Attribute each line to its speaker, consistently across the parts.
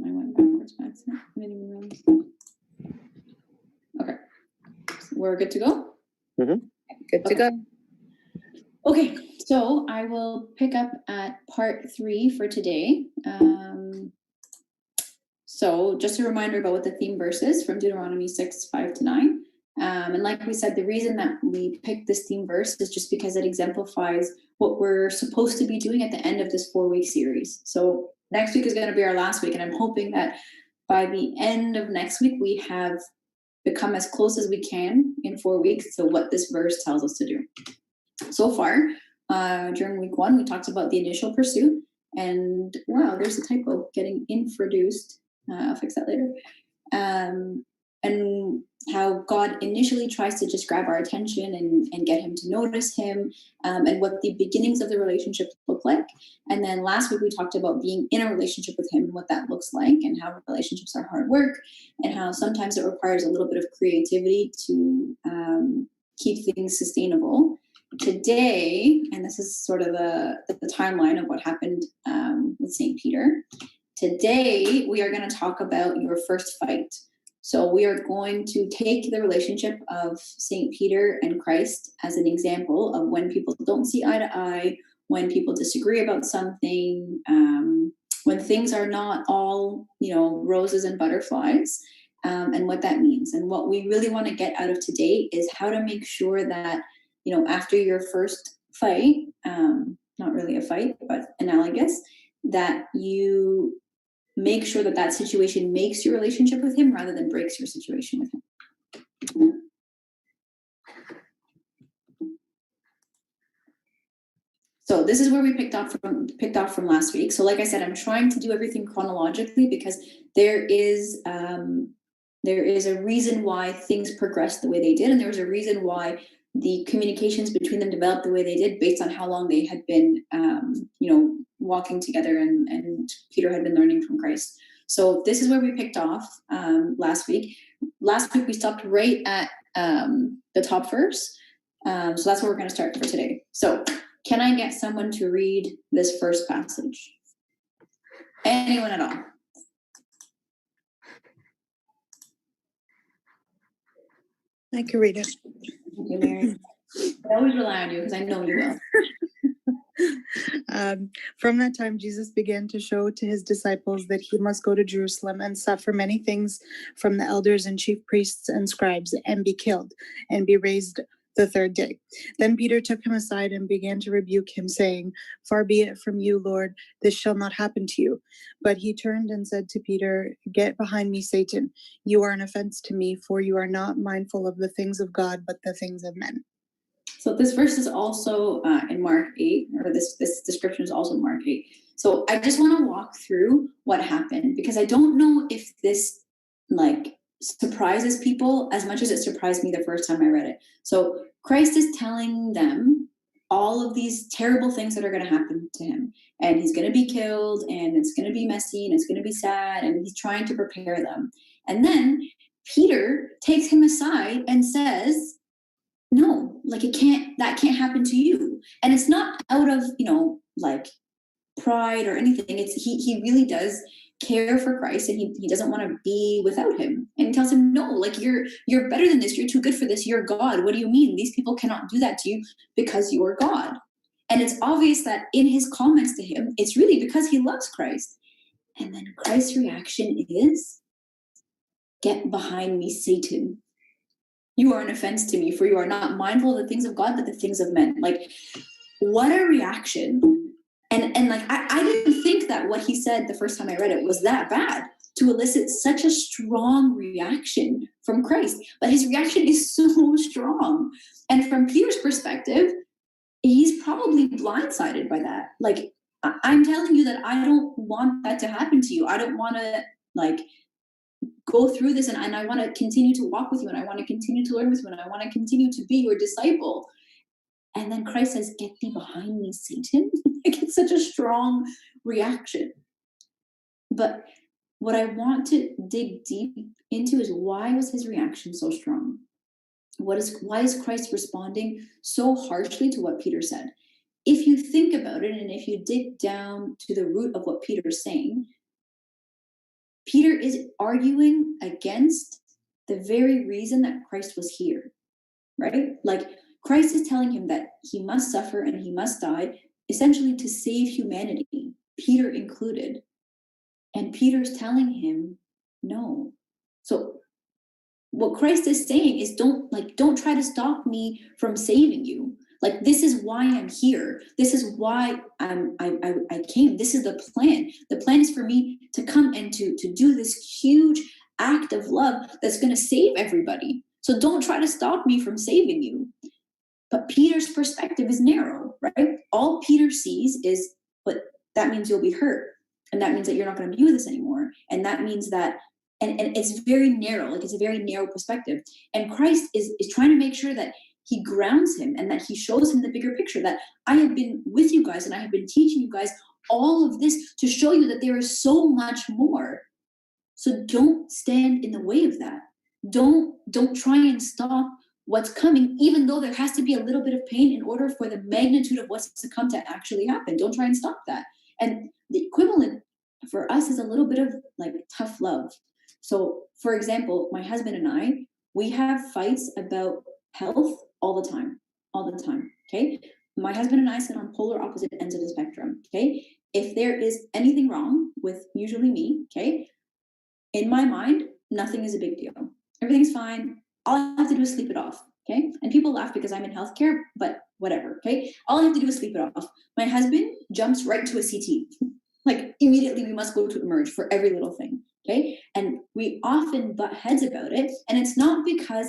Speaker 1: I went backwards by accident. I didn't even realize. Okay. We're good to go?
Speaker 2: Mm-hmm.
Speaker 3: Good to go.
Speaker 1: Okay, so I will pick up at part 3 for today. So just a reminder about what the theme verse is from Deuteronomy 6, 5-9. And like we said, the reason that we picked this theme verse is just because it exemplifies what we're supposed to be doing at the end of this 4-week series. So next week is going to be our last week, and I'm hoping that by the end of next week, we have become as close as we can in 4 weeks to what this verse tells us to do. So far, during week 1, we talked about the initial pursuit, and wow, there's a typo, getting introduced. I'll fix that later. And how God initially tries to just grab our attention and get him to notice him, and what the beginnings of the relationship look like. And then last week we talked about being in a relationship with him and what that looks like, and how relationships are hard work, and how sometimes it requires a little bit of creativity to keep things sustainable. Today, and this is sort of the timeline of what happened with St. Peter. Today, we are going to talk about your first fight. So we are going to take the relationship of St. Peter and Christ as an example of when people don't see eye to eye, when people disagree about something, when things are not all, roses and butterflies, and what that means. And what we really want to get out of today is how to make sure that, after your first fight, not really a fight, but analogous, that you make sure that situation makes your relationship with him rather than breaks your situation with him. So this is where we picked off from last week. So like I said, I'm trying to do everything chronologically because there is a reason why things progressed the way they did, and there was a reason why the communications between them developed the way they did based on how long they had been, walking together, and Peter had been learning from Christ. So this is where we picked off last week. Last week we stopped right at the top verse. So that's where we're going to start for today. So can I get someone to read this first passage? Anyone at all?
Speaker 3: I can read it.
Speaker 1: Okay, Mary. I always rely on you because I know you will.
Speaker 3: From that time, Jesus began to show to his disciples that he must go to Jerusalem and suffer many things from the elders and chief priests and scribes, and be killed, and be raised the third day. Then Peter took him aside and began to rebuke him, saying, "Far be it from you, Lord, this shall not happen to you." But he turned and said to Peter, "Get behind me, Satan. You are an offense to me, for you are not mindful of the things of God, but the things of men."
Speaker 1: So this verse is also in Mark 8, or this description is also in Mark 8. So I just want to walk through what happened, because I don't know if this surprises people as much as it surprised me the first time I read it. So Christ is telling them all of these terrible things that are going to happen to him, and he's going to be killed, and it's going to be messy, and it's going to be sad, and he's trying to prepare them. And then Peter takes him aside and says, no, that can't happen to you. And it's not out of, pride or anything. It's he really does care for Christ, and he doesn't want to be without him. And he tells him, no, you're better than this. You're too good for this. You're God. What do you mean? These people cannot do that to you because you're God. And it's obvious that in his comments to him, it's really because he loves Christ. And then Christ's reaction is, "Get behind me, Satan. You are an offense to me, for you are not mindful of the things of God, but the things of men." What a reaction. And I didn't think that what he said the first time I read it was that bad, to elicit such a strong reaction from Christ. But his reaction is so strong. And from Peter's perspective, he's probably blindsided by that. I'm telling you that I don't want that to happen to you. I don't want to go through this, and I want to continue to walk with you, and I want to continue to learn with you, and I want to continue to be your disciple. And then Christ says, "Get thee behind me, Satan." It's such a strong reaction. But what I want to dig deep into is, why was his reaction so strong? Why is Christ responding so harshly to what Peter said? If you think about it, and if you dig down to the root of what Peter's saying, Peter is arguing against the very reason that Christ was here, right? Like, Christ is telling him that he must suffer and he must die, essentially to save humanity, Peter included. And Peter's telling him, no. So what Christ is saying is, don't try to stop me from saving you. Like, this is why I'm here. This is why I came. This is the plan. The plan is for me to come and to do this huge act of love that's going to save everybody. So don't try to stop me from saving you. But Peter's perspective is narrow, right? All Peter sees is, but that means you'll be hurt. And that means that you're not going to be with us anymore. And that means that, and it's very narrow, like it's a very narrow perspective. And Christ is trying to make sure that he grounds him and that he shows him the bigger picture, that I have been with you guys and I have been teaching you guys all of this to show you that there is so much more. So don't stand in the way of that. Don't try and stop what's coming, even though there has to be a little bit of pain in order for the magnitude of what's to come to actually happen. Don't try and stop that. And the equivalent for us is a little bit of like tough love. So, for example, my husband and I, we have fights about health all the time, okay? My husband and I sit on polar opposite ends of the spectrum, okay? If there is anything wrong with usually me, okay, in my mind, nothing is a big deal. Everything's fine. All I have to do is sleep it off. Okay. And people laugh because I'm in healthcare, but whatever. Okay. All I have to do is sleep it off. My husband jumps right to a CT. Like, immediately we must go to emerge for every little thing. Okay. And we often butt heads about it. And it's not because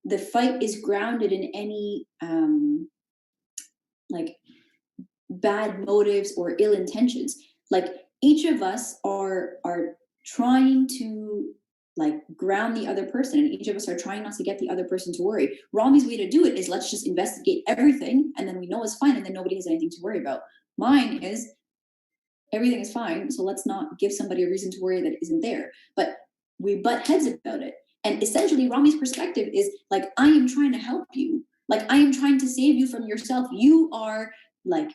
Speaker 1: the fight is grounded in any like bad motives or ill intentions. Like, each of us are trying to like ground the other person, and each of us are trying not to get the other person to worry. Rami's way to do it is, let's just investigate everything and then we know it's fine and then nobody has anything to worry about. Mine is, everything is fine, so let's not give somebody a reason to worry that isn't there. But we butt heads about it. And essentially Rami's perspective is like, I am trying to help you. Like, I am trying to save you from yourself. You are like,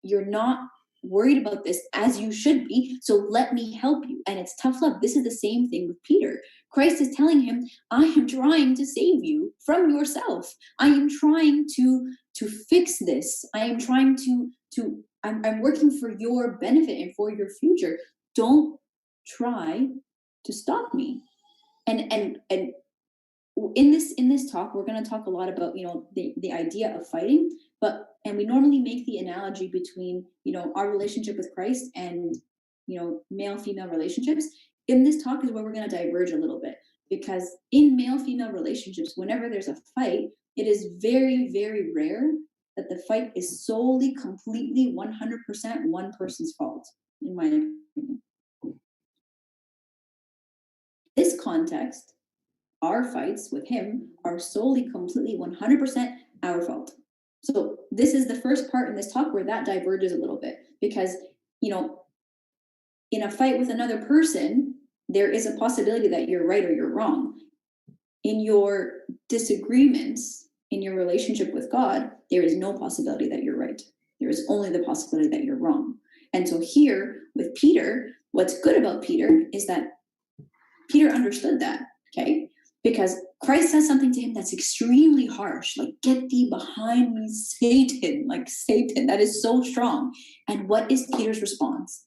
Speaker 1: you're not worried about this as you should be, so let me help you. And it's tough love. This is the same thing with Peter. Christ is telling him, I am trying to save you from yourself. I am trying to fix this. I am trying to I'm working for your benefit and for your future. Don't try to stop me. And in this talk, we're going to talk a lot about, the idea of fighting, and we normally make the analogy between, our relationship with Christ and, male female relationships. In this talk is where we're going to diverge a little bit, because in male female relationships, whenever there's a fight, it is very, very rare that the fight is solely, completely, 100% one person's fault, in my opinion. This context, our fights with him are solely, completely, 100% our fault. So this is the first part in this talk where that diverges a little bit, because, in a fight with another person, there is a possibility that you're right or you're wrong. In your disagreements, in your relationship with God, there is no possibility that you're right. There is only the possibility that you're wrong. And so here with Peter, what's good about Peter is that Peter understood that, okay? Because Christ says something to him that's extremely harsh, like, get thee behind me, Satan, like Satan, that is so strong. And what is Peter's response?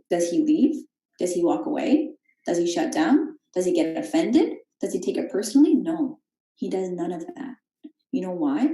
Speaker 1: Does he leave? Does he walk away? Does he shut down? Does he get offended? Does he take it personally? No, he does none of that. You know why?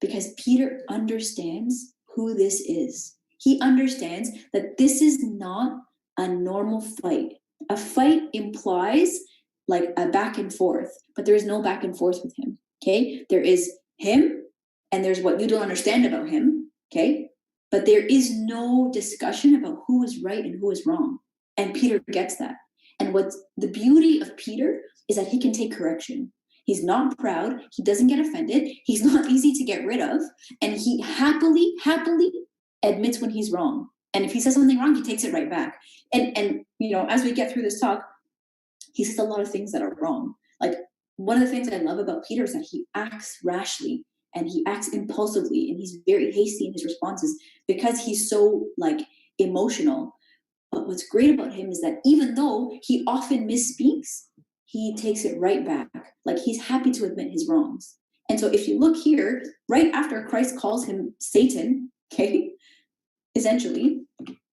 Speaker 1: Because Peter understands who this is. He understands that this is not a normal fight. A fight implies like a back and forth, but there is no back and forth with him, okay? There is him, and there's what you don't understand about him, okay? But there is no discussion about who is right and who is wrong. And Peter gets that. And what's the beauty of Peter is that he can take correction. He's not proud. He doesn't get offended. He's not easy to get rid of. And he happily admits when he's wrong. And if he says something wrong, he takes it right back. And as we get through this talk, he says a lot of things that are wrong. Like, one of the things I love about Peter is that he acts rashly and he acts impulsively, and he's very hasty in his responses because he's so like emotional. But what's great about him is that even though he often misspeaks, he takes it right back. Like he's happy to admit his wrongs. And so if you look here, right after Christ calls him Satan, okay, essentially,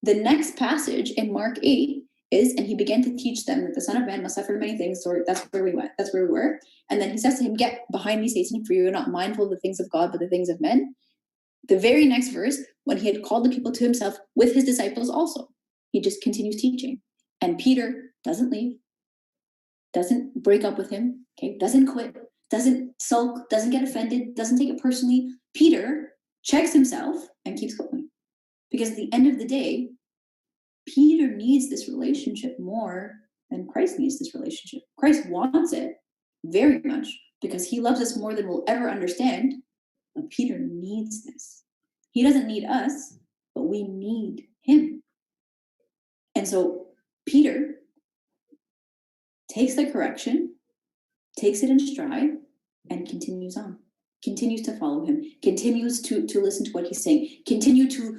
Speaker 1: the next passage in Mark 8 is, and he began to teach them that the Son of Man must suffer many things. So that's where we went. That's where we were. And then he says to him, get behind me, Satan, for you are not mindful of the things of God, but the things of men. The very next verse, when he had called the people to himself with his disciples also, he just continues teaching. And Peter doesn't leave, doesn't break up with him, okay, doesn't quit, doesn't sulk, doesn't get offended, doesn't take it personally. Peter checks himself and keeps going. Because at the end of the day, Peter needs this relationship more than Christ needs this relationship. Christ wants it very much because he loves us more than we'll ever understand. But Peter needs this. He doesn't need us, but we need him. And so Peter takes the correction, takes it in stride, and continues on. Continues to follow him, continues to listen to what he's saying, continue to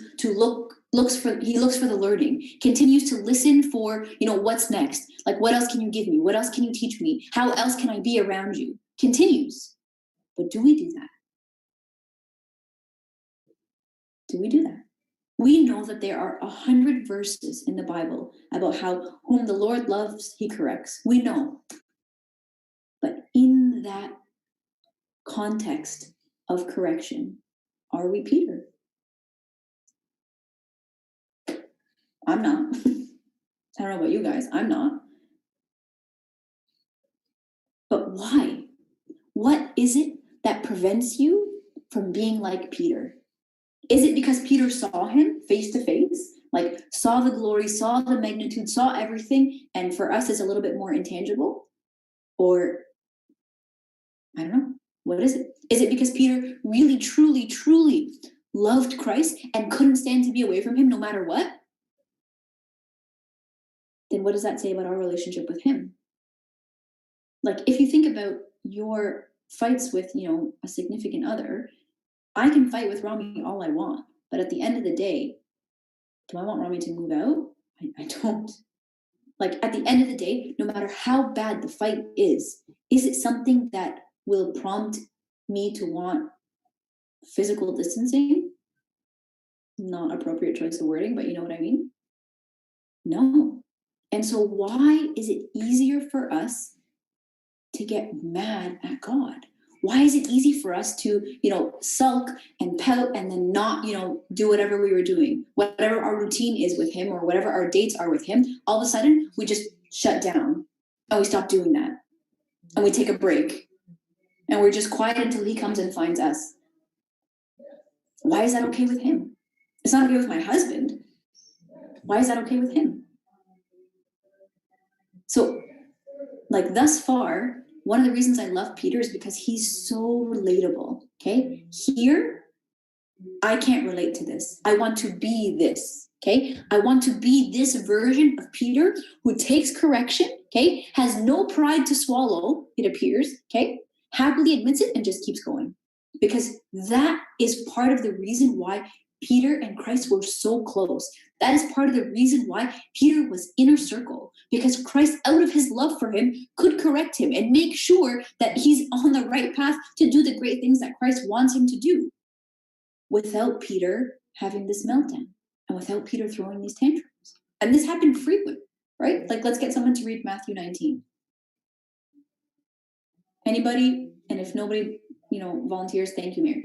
Speaker 1: looks for the learning, continues to listen for, what's next, like what else can you give me, what else can you teach me, how else can I be around you, continues. But do we do that? Do we do that? We know that there are 100 verses in the Bible about how whom the Lord loves, he corrects. We know. But in that context of correction, are we Peter? I'm not. I don't know about you guys. I'm not. But why? What is it that prevents you from being like Peter? Is it because Peter saw him face to face? Like saw the glory, saw the magnitude, saw everything, and for us it's a little bit more intangible? Or, I don't know, what is it? Is it because Peter really, truly, truly loved Christ and couldn't stand to be away from him no matter what? Then what does that say about our relationship with him? Like, if you think about your fights with, a significant other, I can fight with Rami all I want, but at the end of the day, do I want Rami to move out? I don't. Like, at the end of the day, no matter how bad the fight is it something that will prompt me to want physical distancing? Not appropriate choice of wording, but you know what I mean? No. And so why is it easier for us to get mad at God? Why is it easy for us to, sulk and pout and then not, do whatever we were doing, whatever our routine is with him or whatever our dates are with him? All of a sudden, we just shut down and we stop doing that. And we take a break and we're just quiet until he comes and finds us. Why is that okay with him? It's not okay with my husband. Why is that okay with him? So, like, thus far, one of the reasons I love Peter is because he's so relatable, okay? Here, I can't relate to this. I want to be this, okay? I want to be this version of Peter who takes correction, okay? Has no pride to swallow, it appears, okay? Happily admits it and just keeps going. Because that is part of the reason why Peter and Christ were so close. That is part of the reason why Peter was inner circle, because Christ, out of his love for him, could correct him and make sure that he's on the right path to do the great things that Christ wants him to do, without Peter having this meltdown and without Peter throwing these tantrums. And this happened frequently, right? Like, let's get someone to read Matthew 19. Anybody? And if nobody, volunteers, thank you, Mary.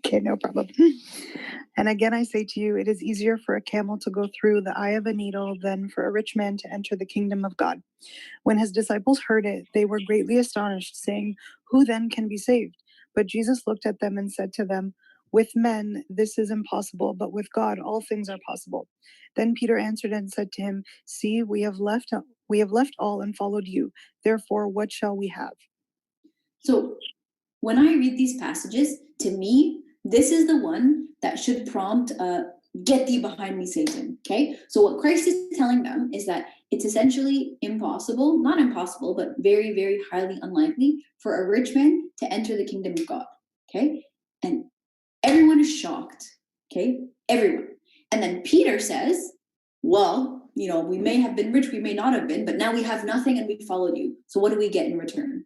Speaker 3: Okay, no problem. And again, I say to you, it is easier for a camel to go through the eye of a needle than for a rich man to enter the kingdom of God. When his disciples heard it, they were greatly astonished, saying, "Who then can be saved?" But Jesus looked at them and said to them, "With men this is impossible, but with God all things are possible." Then Peter answered and said to him, "See, we have left all and followed you. Therefore, what shall we have?"
Speaker 1: So when I read these passages, to me, this is the one that should prompt get thee behind me, Satan. Okay? So what Christ is telling them is that it's essentially impossible, not impossible, but very, very highly unlikely for a rich man to enter the kingdom of God. Okay? And Everyone is shocked, okay? Everyone. And then Peter says, well, we may have been rich, we may not have been, but now we have nothing and we followed you. So what do we get in return?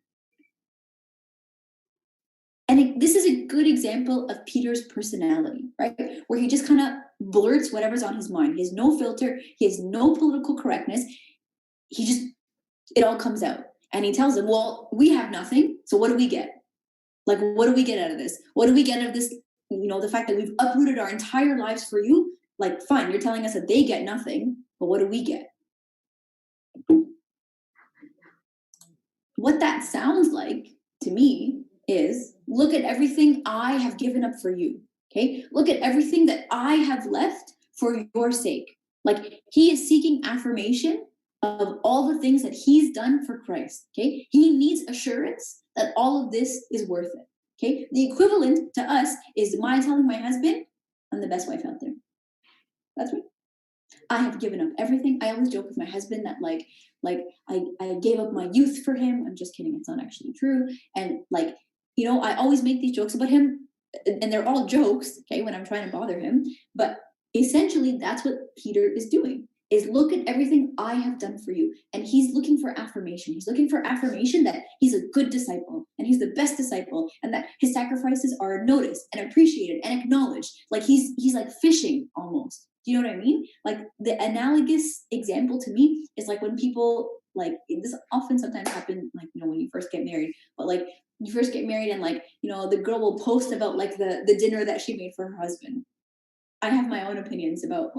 Speaker 1: And this is a good example of Peter's personality, right? Where he just kind of blurts whatever's on his mind. He has no filter. He has no political correctness. It all comes out. And he tells them, well, we have nothing. So what do we get? Like, what do we get out of this? What do we get out of this? The fact that we've uprooted our entire lives for you. Like, fine, you're telling us that they get nothing, but what do we get? What that sounds like to me is, look at everything I have given up for you, okay? Look at everything that I have left for your sake. Like, he is seeking affirmation of all the things that he's done for Christ, okay? He needs assurance that all of this is worth it, okay? The equivalent to us is my telling my husband, I'm the best wife out there. That's me. I have given up everything. I always joke with my husband that I gave up my youth for him. I'm just kidding. It's not actually true. And I always make these jokes about him, and they're all jokes, okay, when I'm trying to bother him. But essentially, that's what Peter is doing, is look at everything I have done for you. And he's looking for affirmation. He's looking for affirmation that he's a good disciple and he's the best disciple and that his sacrifices are noticed and appreciated and acknowledged. Like he's like fishing almost. Do you know what I mean? Like, the analogous example to me is like when people, like, this often sometimes happen, like, when you first get married, but like you first get married and the girl will post about like the dinner that she made for her husband. I have my own opinions about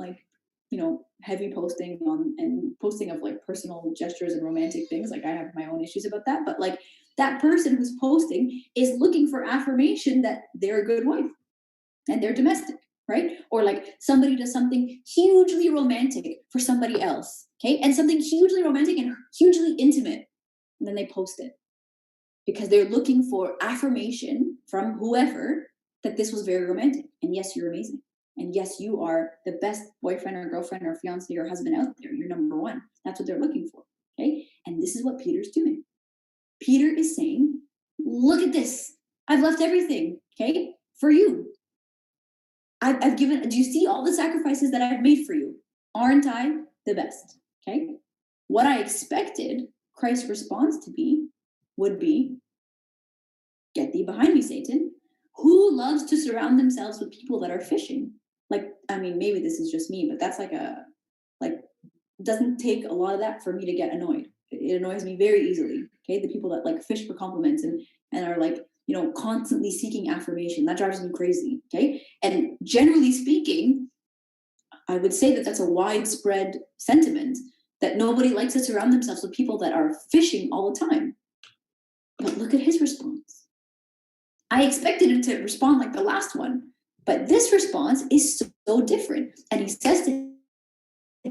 Speaker 1: heavy posting and posting of like personal gestures and romantic things. Like, I have my own issues about that, but like that person who's posting is looking for affirmation that they're a good wife and they're domestic. Right? Or like somebody does something hugely romantic for somebody else, okay? And something hugely romantic and hugely intimate, and then they post it because they're looking for affirmation from whoever that this was very romantic. And yes, you're amazing. And yes, you are the best boyfriend or girlfriend or fiance or husband out there. You're number one. That's what they're looking for, okay? And this is what Peter's doing. Peter is saying, look at this. I've left everything, okay, for you. I've given, do you see all the sacrifices that I've made for you? Aren't I the best? Okay. What I expected Christ's response to be would be, get thee behind me, Satan. Who loves to surround themselves with people that are fishing? Like, I mean, maybe this is just me, but that's doesn't take a lot of that for me to get annoyed. It annoys me very easily. Okay. The people that like fish for compliments and are like, constantly seeking affirmation, that drives me crazy. Okay. And generally speaking, I would say that that's a widespread sentiment, that nobody likes to surround themselves with people that are fishing all the time. But look at his response. I expected him to respond like the last one, but this response is so different. And he says to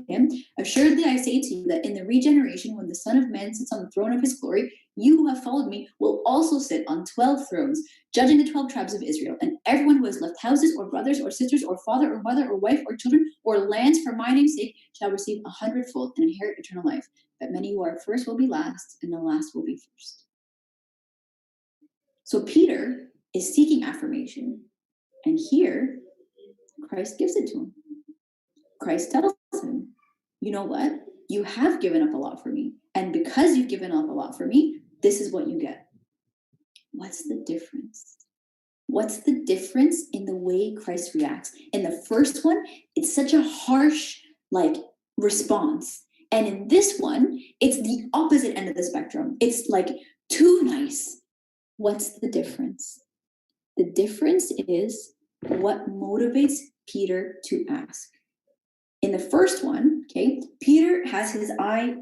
Speaker 1: him, assuredly I say to you that in the regeneration, when the Son of Man sits on the throne of his glory, you who have followed me will also sit on 12 thrones, judging the 12 tribes of Israel. And everyone who has left houses or brothers or sisters or father or mother or wife or children or lands for my name's sake shall receive 100-fold and inherit eternal life. But many who are first will be last, and the last will be first. So Peter is seeking affirmation, and here Christ gives it to him. Christ tells him, you know what? You have given up a lot for me. And because you've given up a lot for me, this is what you get. What's the difference? What's the difference in the way Christ reacts? In the first one, it's such a harsh, response. And in this one, it's the opposite end of the spectrum. It's like too nice. What's the difference? The difference is what motivates Peter to ask. In the first one, okay, Peter has his eye,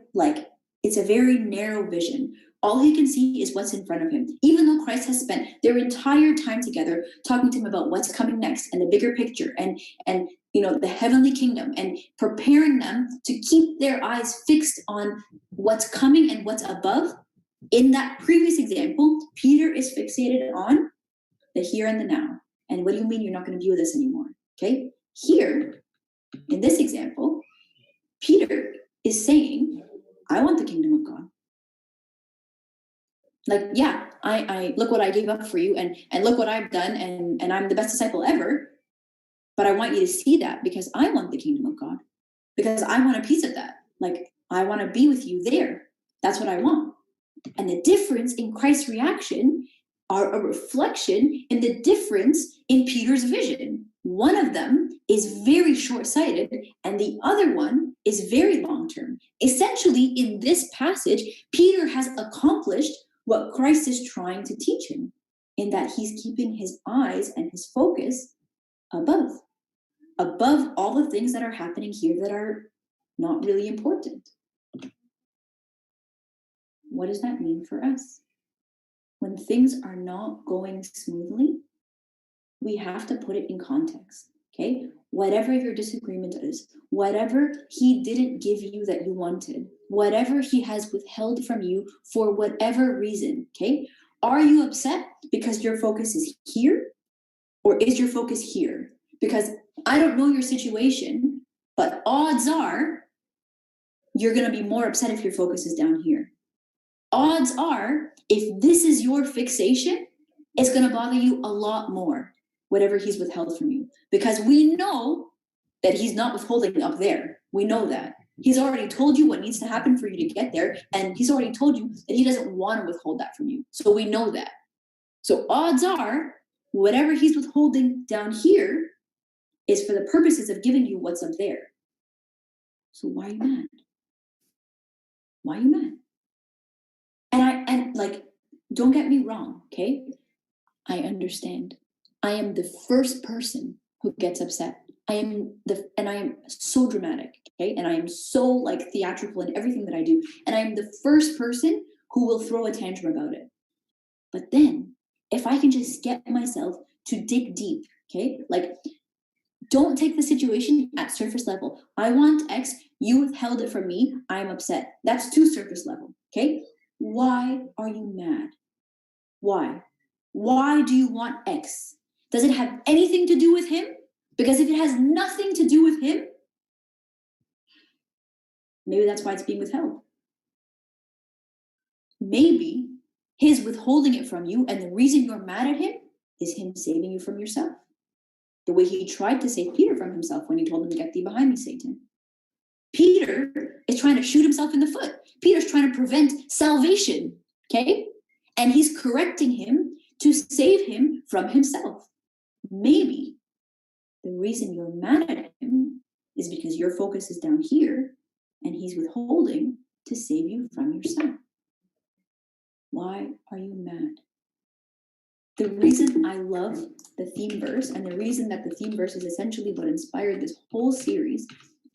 Speaker 1: it's a very narrow vision. All he can see is what's in front of him, even though Christ has spent their entire time together talking to him about what's coming next and the bigger picture and the heavenly kingdom, and preparing them to keep their eyes fixed on what's coming and what's above. In that previous example, Peter is fixated on the here and the now. And what do you mean you're not going to view this anymore? Okay, here, in this example, Peter is saying, I want the kingdom of God. Like, yeah, I look what I gave up for you, and look what I've done, and I'm the best disciple ever. But I want you to see that because I want the kingdom of God, because I want a piece of that. Like, I want to be with you there. That's what I want. And the difference in Christ's reaction are a reflection in the difference in Peter's vision. One of them is very short-sighted, and the other one is very long-term. Essentially, in this passage, Peter has accomplished what Christ is trying to teach him, in that he's keeping his eyes and his focus above all the things that are happening here that are not really important. What does that mean for us? When things are not going smoothly, we have to put it in context, okay? Whatever your disagreement is, whatever he didn't give you that you wanted, whatever he has withheld from you for whatever reason, okay? Are you upset because your focus is here, or is your focus here? Because I don't know your situation, but odds are you're going to be more upset if your focus is down here. Odds are, if this is your fixation, it's going to bother you a lot more, whatever he's withheld from you. Because we know that he's not withholding up there. We know that. He's already told you what needs to happen for you to get there, and he's already told you that he doesn't want to withhold that from you. So we know that. So odds are, whatever he's withholding down here is for the purposes of giving you what's up there. So why are you mad? Why are you mad? And like, don't get me wrong, okay? I understand. I am the first person who gets upset. And I am so dramatic, okay? And I am so like theatrical in everything that I do. And I am the first person who will throw a tantrum about it. But then, if I can just get myself to dig deep, okay? Like, don't take the situation at surface level. I want X, you withheld it from me, I'm upset. That's too surface level, okay? Why are you mad? Why? Why do you want X? Does it have anything to do with him? Because if it has nothing to do with him, maybe that's why it's being withheld. Maybe his withholding it from you, and the reason you're mad at him is him saving you from yourself. The way he tried to save Peter from himself when he told him, "Get thee behind me, Satan." Peter is trying to shoot himself in the foot. Peter's trying to prevent salvation, okay? And he's correcting him to save him from himself. Maybe the reason you're mad at him is because your focus is down here and he's withholding to save you from yourself. Why are you mad? The reason I love the theme verse, and the reason that the theme verse is essentially what inspired this whole series,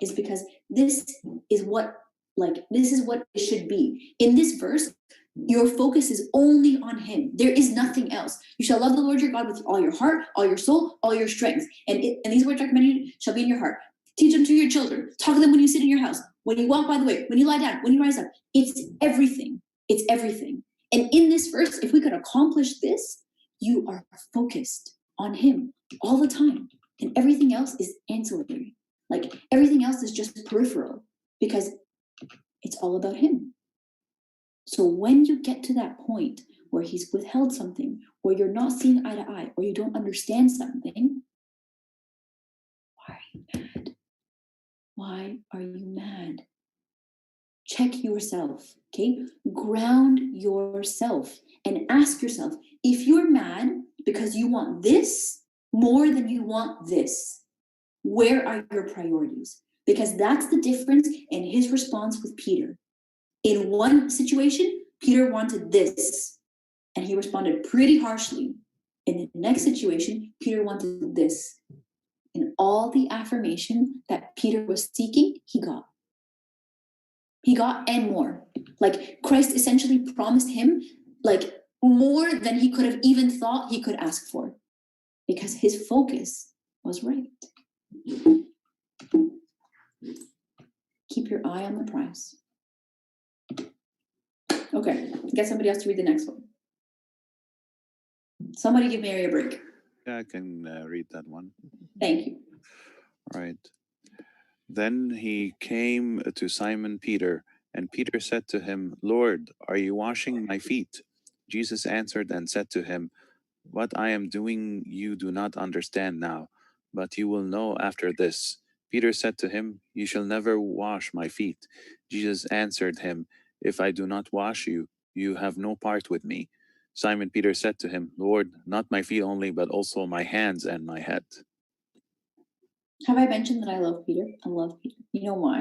Speaker 1: is because this is what it should be. In this verse, your focus is only on him. There is nothing else. You shall love the Lord your God with all your heart, all your soul, all your strength. And these words I command you shall be in your heart. Teach them to your children. Talk to them when you sit in your house, when you walk by the way, when you lie down, when you rise up. It's everything. It's everything. And in this verse, if we could accomplish this, you are focused on him all the time. And everything else is ancillary. Like, everything else is just peripheral because it's all about him. So when you get to that point where he's withheld something, or you're not seeing eye to eye, or you don't understand something, why are you mad? Why are you mad? Check yourself, okay? Ground yourself and ask yourself, if you're mad because you want this more than you want this, where are your priorities? Because that's the difference in his response with Peter. In one situation, Peter wanted this, and he responded pretty harshly. In the next situation, Peter wanted this. And all the affirmation that Peter was seeking, he got. He got and more. Like, Christ essentially promised him, like, more than he could have even thought he could ask for, because his focus was right. Keep your eye on the prize. Okay, get somebody else to read the next one. Somebody give Mary a break.
Speaker 2: Yeah, I can read that one.
Speaker 1: Thank you.
Speaker 2: Right. Then he came to Simon Peter, and Peter said to him, "Lord, are you washing my feet?" Jesus answered and said to him, "What I am doing you do not understand now, but you will know after this." Peter said to him, "You shall never wash my feet." Jesus answered him, "If I do not wash you, you have no part with me." Simon Peter said to him, "Lord, not my feet only, but also my hands and my head."
Speaker 1: Have I mentioned that I love Peter? I love Peter. You know why?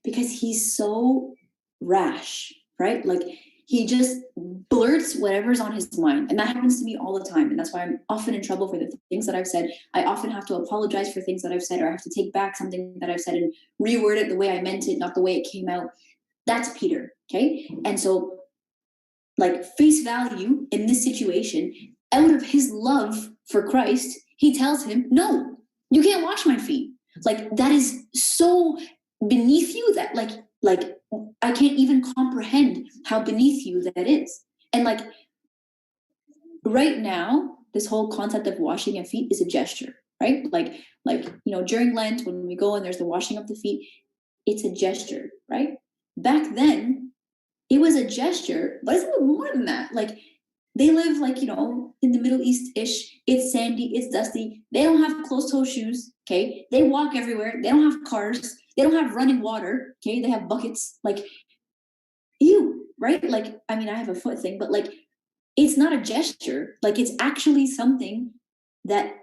Speaker 1: Because he's so rash, right? Like he just blurts whatever's on his mind. And that happens to me all the time. And that's why I'm often in trouble for the things that I've said. I often have to apologize for things that I've said, or I have to take back something that I've said and reword it the way I meant it, not the way it came out. That's Peter. Okay. And so, like, face value in this situation, out of his love for Christ, he tells him, "No, you can't wash my feet." Like, that is so beneath you that like I can't even comprehend how beneath you that is. And like right now, this whole concept of washing of feet is a gesture, right? Like during Lent, when we go and there's the washing of the feet, it's a gesture, right? Back then, it was a gesture, but it's a little more than that. Like they live in the Middle East-ish. It's sandy, it's dusty. They don't have closed-toe shoes, okay? They walk everywhere. They don't have cars. They don't have running water, okay? They have buckets. Like, ew, right? Like, I mean, I have a foot thing, but like, it's not a gesture. Like, it's actually something that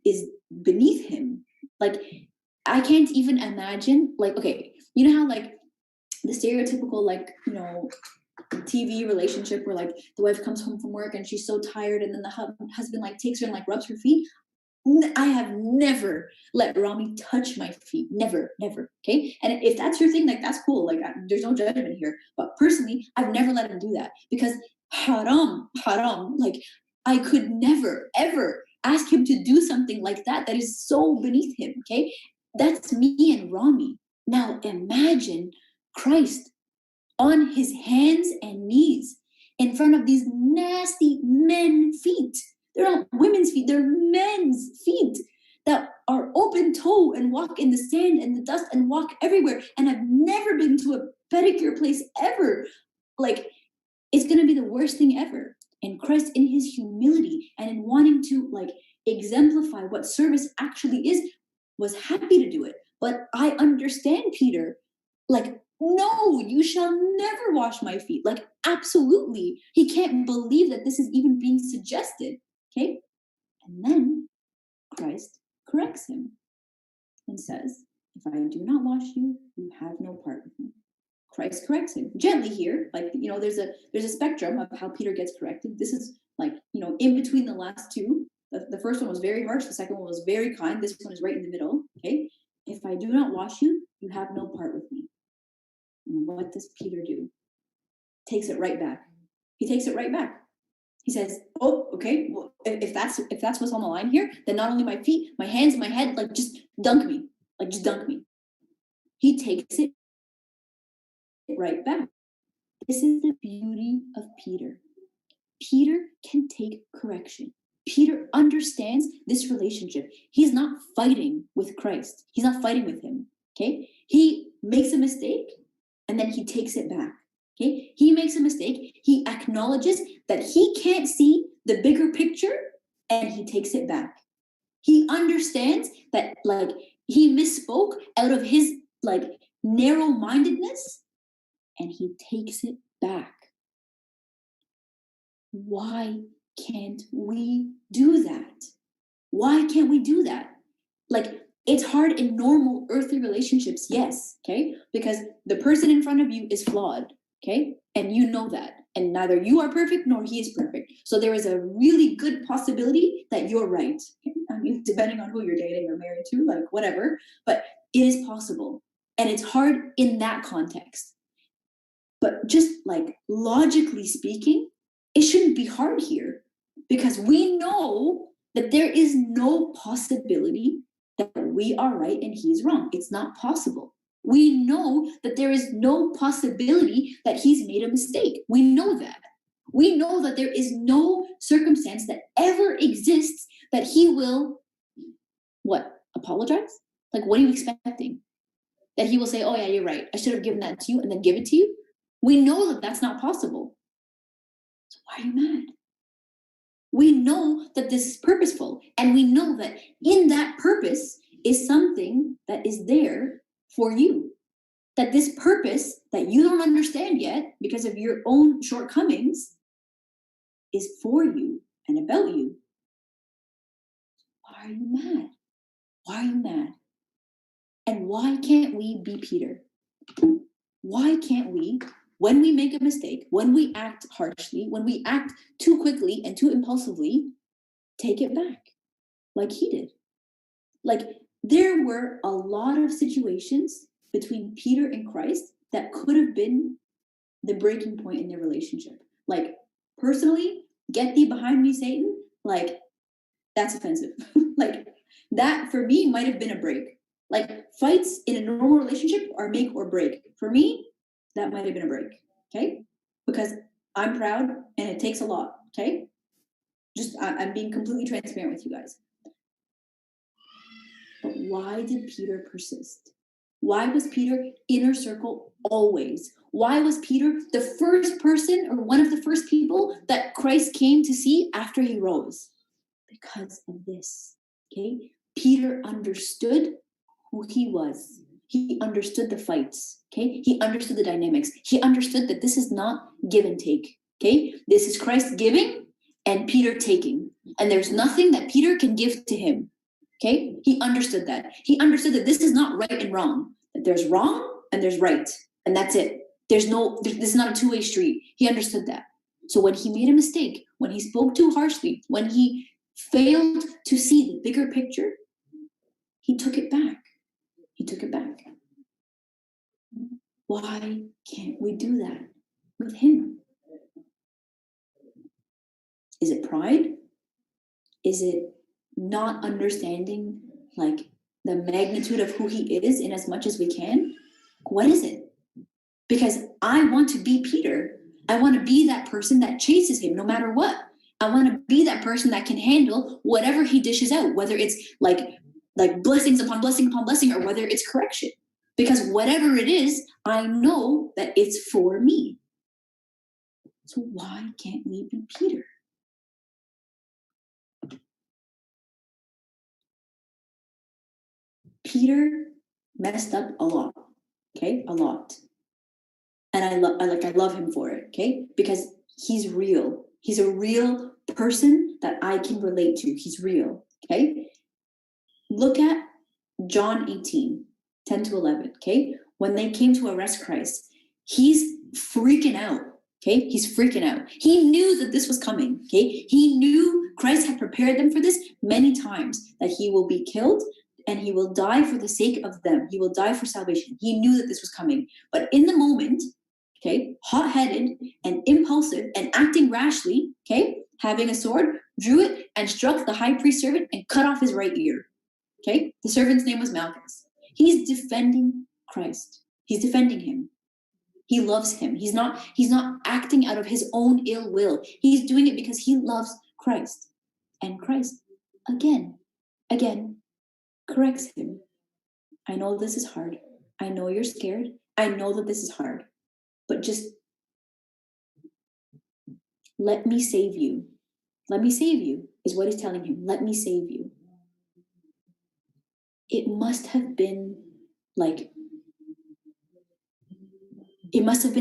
Speaker 1: is beneath him. Like, I can't even imagine, like, okay, you know how like the stereotypical TV relationship where like the wife comes home from work and she's so tired and then the husband like takes her and like rubs her feet. I have never let Rami touch my feet. Never. Okay. And if that's your thing, like that's cool. Like there's no judgment here. But personally, I've never let him do that because haram. Like I could never, ever ask him to do something like that is so beneath him. Okay. That's me and Rami. Now imagine Christ on his hands and knees in front of these nasty men feet. They're not women's feet, they're men's feet that are open toe and walk in the sand and the dust and walk everywhere. And I've never been to a pedicure place ever. Like, it's going to be the worst thing ever. And Christ, in his humility and in wanting to like exemplify what service actually is, was happy to do it. But I understand Peter, like, no, you shall never wash my feet. Like, absolutely. He can't believe that this is even being suggested. Okay. And then Christ corrects him and says, "If I do not wash you, you have no part with me." Christ corrects him gently here. Like, there's a spectrum of how Peter gets corrected. This is like, in between the last two. The first one was very harsh. The second one was very kind. This one is right in the middle. Okay. "If I do not wash you, you have no part with me." And what does Peter do? Takes it right back. He takes it right back. He says, "Oh, okay. Well, if that's what's on the line here, then not only my feet, my hands, my head, like just dunk me. Like just dunk me." He takes it right back. This is the beauty of Peter. Peter can take correction. Peter understands this relationship. He's not fighting with Christ. He's not fighting with him. Okay? He makes a mistake and then he takes it back. Okay? He makes a mistake. He acknowledges that he can't see the bigger picture and he takes it back. He understands that like he misspoke out of his like narrow-mindedness and he takes it back. Why can't we do that? Why can't we do that? Like, it's hard in normal earthly relationships, yes, okay? Because the person in front of you is flawed, okay? And you know that. And neither you are perfect nor he is perfect. So there is a really good possibility that you're right. I mean, depending on who you're dating or married to, like whatever, but it is possible. And it's hard in that context. But just like logically speaking, it shouldn't be hard here because we know that there is no possibility that we are right and he's wrong. It's not possible. We know that there is no possibility that he's made a mistake. We know that. We know that there is no circumstance that ever exists that he will, what, apologize? Like, what are you expecting? That he will say, "Oh yeah, you're right. I should have given that to you," and then give it to you? We know that that's not possible. So why are you mad? We know that this is purposeful, and we know that in that purpose is something that is there for you. That this purpose that you don't understand yet because of your own shortcomings is for you and about you. Why are you mad? Why are you mad? And why can't we be Peter? Why can't we, when we make a mistake, when we act harshly, when we act too quickly and too impulsively, take it back like he did? Like, there were a lot of situations between Peter and Christ that could have been the breaking point in their relationship. Like, personally, get thee behind me, Satan. Like, that's offensive. Like, that for me might have been a break. Like, fights in a normal relationship are make or break. For me, that might have been a break. Okay? Because I'm proud and it takes a lot. Okay? I'm being completely transparent with you guys. But why did Peter persist? Why was Peter inner circle always? Why was Peter the first person or one of the first people that Christ came to see after he rose? Because of this, okay? Peter understood who he was. He understood the fights, okay? He understood the dynamics. He understood that this is not give and take, okay? This is Christ giving and Peter taking. And there's nothing that Peter can give to him, okay? He understood that. He understood that this is not right and wrong, that there's wrong and there's right, and that's it. This is not a two-way street. He understood that. So when he made a mistake, when he spoke too harshly, when he failed to see the bigger picture, he took it back. He took it back. Why can't we do that with him? Is it pride? Is it not understanding like the magnitude of who he is in as much as we can? What is it? Because I want to be Peter. I want to be that person that chases him no matter what. I want to be that person that can handle whatever he dishes out, whether it's like blessings upon blessing upon blessing, or whether it's correction. Because whatever it is, I know that it's for me. So why can't we be Peter? Peter messed up a lot, okay? A lot. And I love him for it, okay? Because he's real. He's a real person that I can relate to. He's real, okay? Look at John 18, 10 to 11, okay? When they came to arrest Christ, he's freaking out, okay? He's freaking out. He knew that this was coming, okay? He knew Christ had prepared them for this many times, that he will be killed and he will die for the sake of them. He will die for salvation. He knew that this was coming. But in the moment, okay, hot-headed and impulsive and acting rashly, okay, having a sword, drew it and struck the high priest servant and cut off his right ear. Okay, the servant's name was Malchus. He's defending Christ. He's defending him. He loves him. He's not acting out of his own ill will. He's doing it because he loves Christ. And Christ, again, corrects him. I know this is hard. I know you're scared. I know that this is hard. But just let me save you. Let me save you, is what he's telling him. Let me save you. It must have been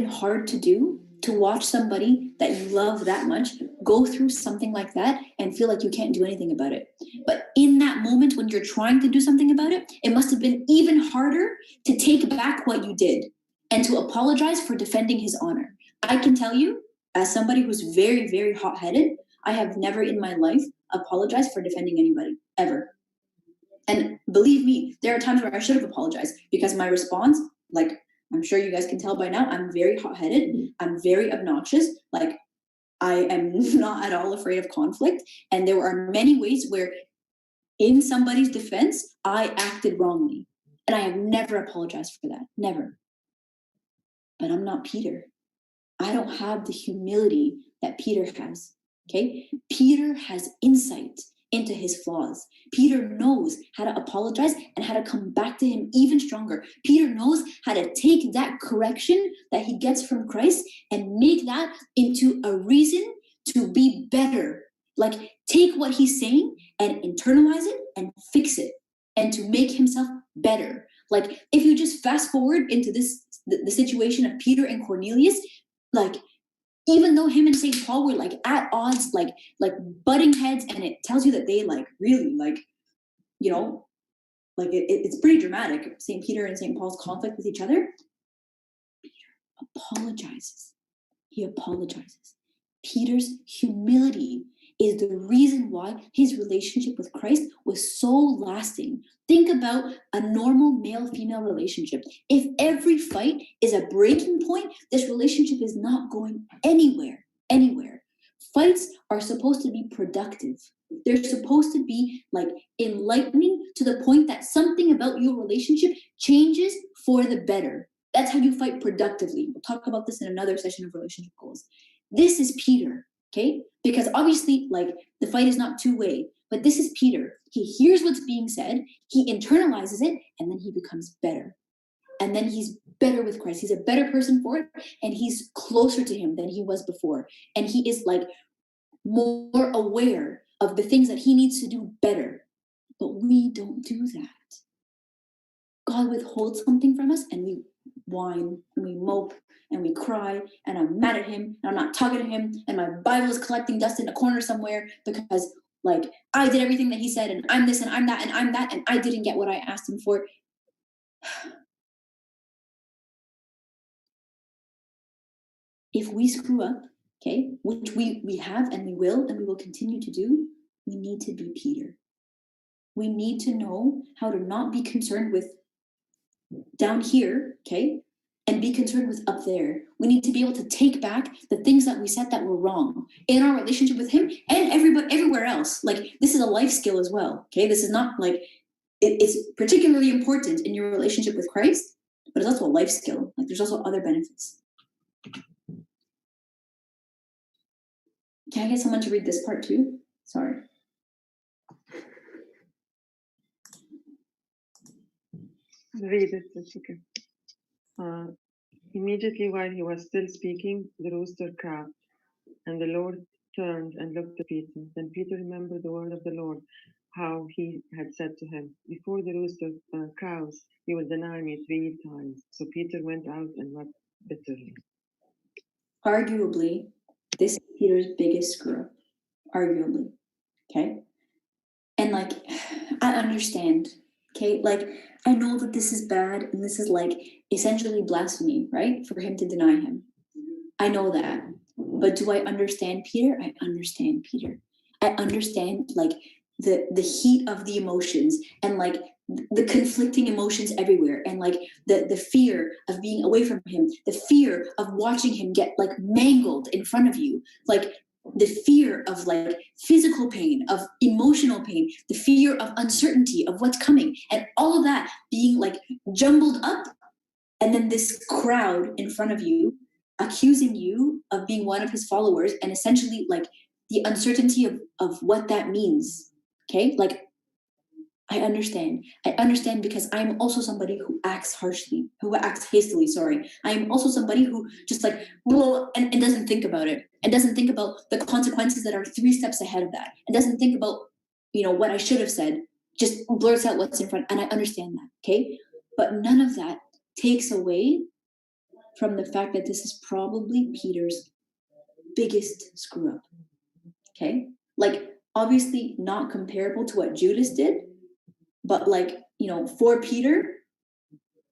Speaker 1: hard to do, to watch somebody that you love that much go through something like that and feel like you can't do anything about it. But in that moment when you're trying to do something about it, it must have been even harder to take back what you did and to apologize for defending his honor. I can tell you, as somebody who's very, very hot-headed, I have never in my life apologized for defending anybody, ever. And believe me, there are times where I should have apologized because my response, I'm sure you guys can tell by now, I'm very hot-headed. I'm very obnoxious. I am not at all afraid of conflict. And there are many ways where in somebody's defense, I acted wrongly. And I have never apologized for that. Never. But I'm not Peter. I don't have the humility that Peter has. Okay? Peter has insight into his flaws. Peter knows how to apologize and how to come back to him even stronger. Peter knows how to take that correction that he gets from Christ and make that into a reason to be better. Like, take what he's saying and internalize it and fix it, and to make himself better. Like, if you just fast forward into the situation of Peter and Cornelius, like, even though him and St. Paul were like at odds, like butting heads, and it tells you that they like really like, you know, like it's pretty dramatic, St. Peter and St. Paul's conflict with each other. Peter apologizes. He apologizes. Peter's humility is the reason why his relationship with Christ was so lasting. Think about a normal male-female relationship. If every fight is a breaking point, this relationship is not going anywhere. Fights are supposed to be productive. They're supposed to be like enlightening to the point that something about your relationship changes for the better. That's how you fight productively. We'll talk about this in another session of relationship goals. This is Peter, okay? Because obviously, like, the fight is not two-way, but this is Peter. He hears what's being said, he internalizes it, and then he becomes better. And then he's better with Christ. He's a better person for it, and he's closer to him than he was before. And he is like more aware of the things that he needs to do better. But we don't do that. God withholds something from us, and we whine and we mope and we cry, and I'm mad at him and I'm not talking to him, and my Bible is collecting dust in a corner somewhere because like I did everything that he said, and I'm this and I'm that and I'm that, and I didn't get what I asked him for. If we screw up, okay, which we have and we will continue to do, we need to be Peter. We need to know how to not be concerned with down here, okay, and be concerned with up there. We need to be able to take back the things that we said that were wrong in our relationship with him and everywhere else. Like, this is a life skill as well, okay? This is not like, it's particularly important in your relationship with Christ, but it's also a life skill. Like, there's also other benefits. Can I get someone to read this part too? Sorry.
Speaker 4: Read it, it's okay. Immediately while he was still speaking, the rooster crowed, and the Lord turned and looked at Peter. Then Peter remembered the word of the Lord, how he had said to him, "Before the rooster crows, you will deny me 3 times." So Peter went out and wept bitterly.
Speaker 1: Arguably, this is Peter's biggest screw up. Arguably, okay? And like, I understand, okay? Like, I know that this is bad, and this is like essentially blasphemy, right? For him to deny him. I know that. But do I understand Peter? I understand Peter. I understand like the heat of the emotions, and like the conflicting emotions everywhere, and like the fear of being away from him, the fear of watching him get like mangled in front of you, like the fear of like physical pain, of emotional pain, the fear of uncertainty of what's coming, and all of that being like jumbled up, and then this crowd in front of you accusing you of being one of his followers, and essentially like the uncertainty of what that means. Okay, like I understand because I'm also somebody who acts harshly, who acts hastily, sorry. I'm also somebody who just like, and doesn't think about it, and doesn't think about the consequences that are 3 steps ahead of that, and doesn't think about, you know, what I should have said, just blurts out what's in front, and I understand that, okay? But none of that takes away from the fact that this is probably Peter's biggest screw up, okay? Like, obviously not comparable to what Judas did, but like, you know, for Peter,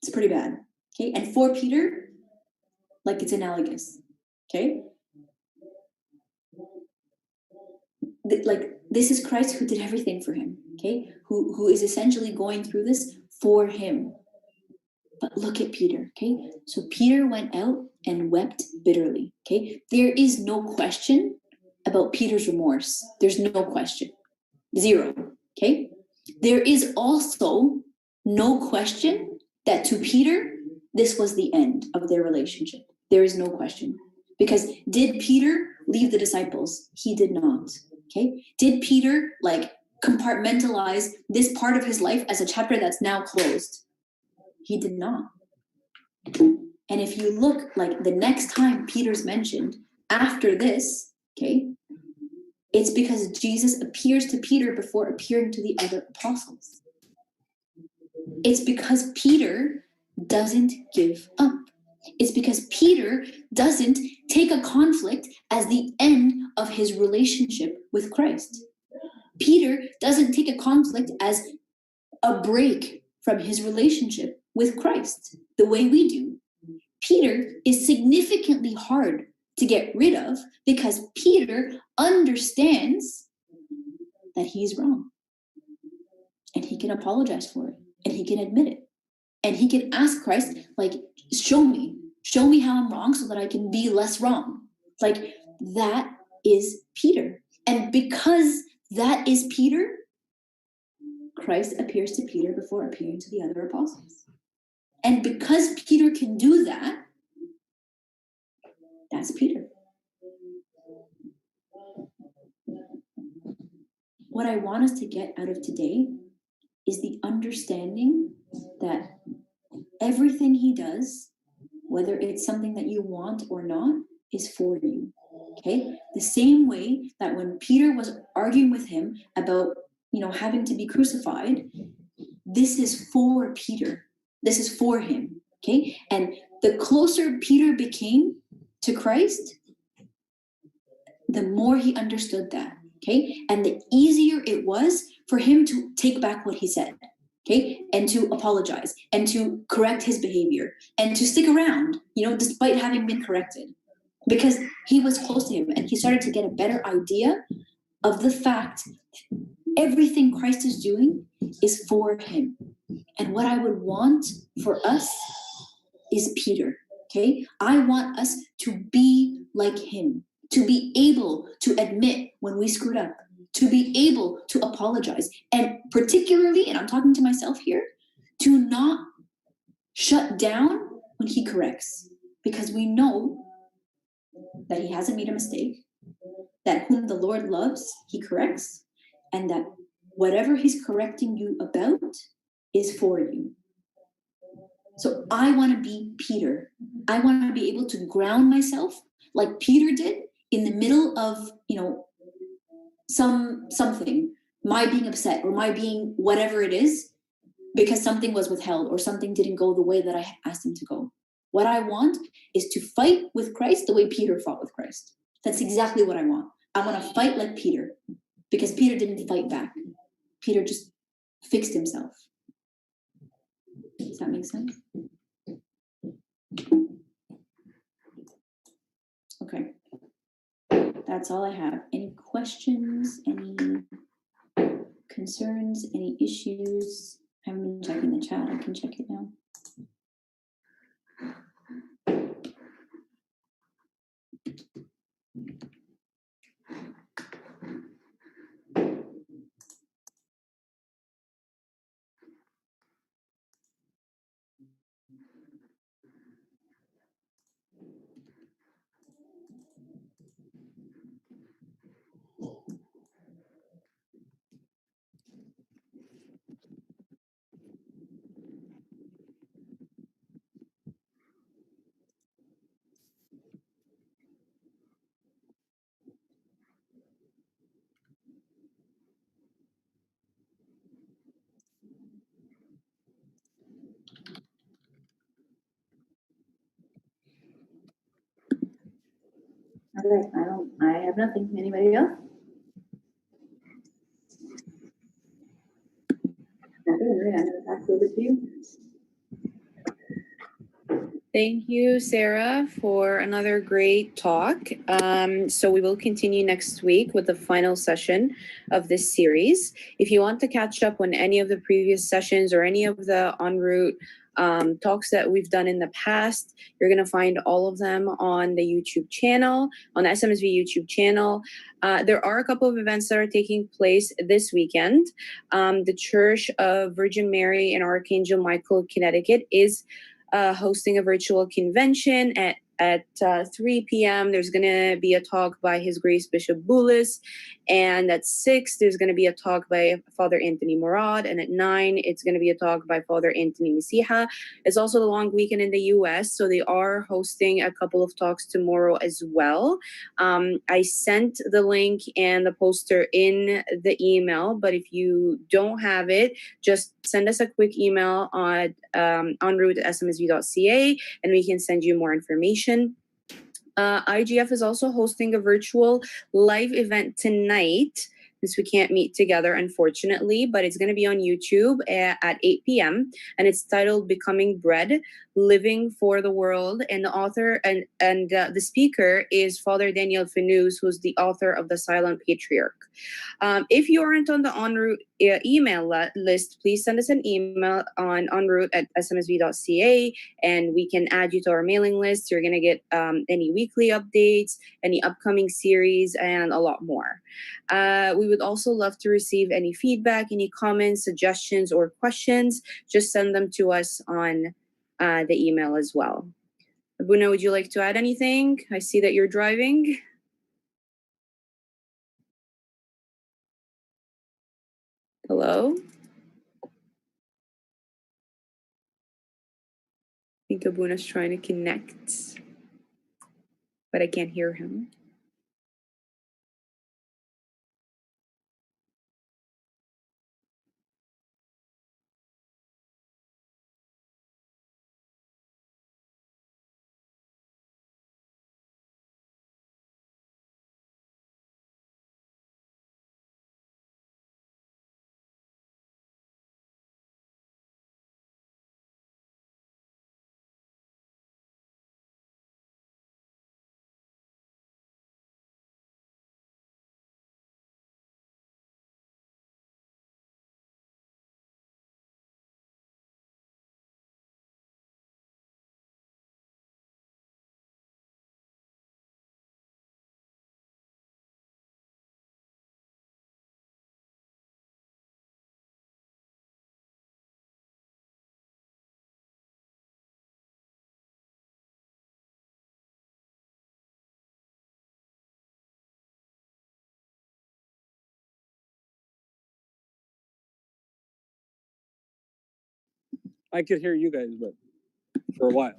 Speaker 1: it's pretty bad, okay? And for Peter, like, it's analogous, okay? Like, this is Christ who did everything for him, okay? Who is essentially going through this for him. But look at Peter, okay? So Peter went out and wept bitterly, okay? There is no question about Peter's remorse. There's no question. 0, okay? There is also no question that to Peter, this was the end of their relationship. There is no question. Because did Peter leave the disciples? He did not, okay? Did Peter like compartmentalize this part of his life as a chapter that's now closed? He did not. And if you look, like the next time Peter's mentioned after this, okay, It's because Jesus appears to Peter before appearing to the other apostles. It's because Peter doesn't give up. It's because Peter doesn't take a conflict as the end of his relationship with Christ. Peter doesn't take a conflict as a break from his relationship with Christ, the way we do. Peter is significantly hard to get rid of because Peter understands that he's wrong. And he can apologize for it. And he can admit it. And he can ask Christ, like, show me how I'm wrong so that I can be less wrong. Like, that is Peter. And because that is Peter, Christ appears to Peter before appearing to the other apostles. And because Peter can do that, that's Peter. What I want us to get out of today is the understanding that everything he does, whether it's something that you want or not, is for you. Okay? The same way that when Peter was arguing with him about, having to be crucified, this is for Peter. This is for him. Okay? And the closer Peter became to Christ, the more he understood that. Okay? And the easier it was for him to take back what he said. Okay, and to apologize and to correct his behavior and to stick around, despite having been corrected, because he was close to him and he started to get a better idea of the fact everything Christ is doing is for him. And what I would want for us is Peter. Okay, I want us to be like him, to be able to admit when we screwed up, to be able to apologize, and particularly, and I'm talking to myself here, to not shut down when he corrects, because we know that he hasn't made a mistake, that whom the Lord loves, he corrects, and that whatever he's correcting you about is for you. So I want to be Peter. I want to be able to ground myself like Peter did in the middle of, something, my being upset or my being whatever it is, because something was withheld or something didn't go the way that I asked him to go. What I want is to fight with Christ the way Peter fought with Christ. That's exactly what I want. I want to fight like Peter, because Peter didn't fight back. Peter just fixed himself. Does that make sense? Okay. That's all I have. Any questions? Any concerns? Any issues? I haven't been checking the chat. I can check it now. Okay, I have nothing. Anybody else? Nothing. I'm going to pass over to you.
Speaker 5: Thank you, Sarah, for another great talk. So we will continue next week with the final session of this series. If you want to catch up on any of the previous sessions or any of the OnRoute talks that we've done in the past, you're going to find all of them on the YouTube channel, on the SMSV YouTube channel. There are a couple of events that are taking place this weekend. The Church of Virgin Mary and Archangel Michael, Connecticut is hosting a virtual convention at 3 p.m. There's going to be a talk by His Grace Bishop Bullis, And at 6, there's going to be a talk by Father Anthony Morad. And at 9, it's going to be a talk by Father Anthony Misiha. It's also the long weekend in the US, so they are hosting a couple of talks tomorrow as well. I sent the link and the poster in the email, but if you don't have it, just send us a quick email on onroute@smsv.ca and we can send you more information. IGF is also hosting a virtual live event tonight, since we can't meet together, unfortunately, but it's going to be on YouTube at 8 p.m. and it's titled "Becoming Bread: Living for the World." And the author and the speaker is Father Daniel Fenuz, who's the author of The Silent Patriarch. If you aren't on the OnRoute email list, please send us an email on onroute@smsv.ca and we can add you to our mailing list. You're going to get any weekly updates, any upcoming series, and a lot more. We would also love to receive any feedback, any comments, suggestions, or questions. Just send them to us on the email as well. Abuna, would you like to add anything? I see that you're driving. Hello? I think Abuna's trying to connect, but I can't hear him.
Speaker 6: I could hear you guys, but for a while.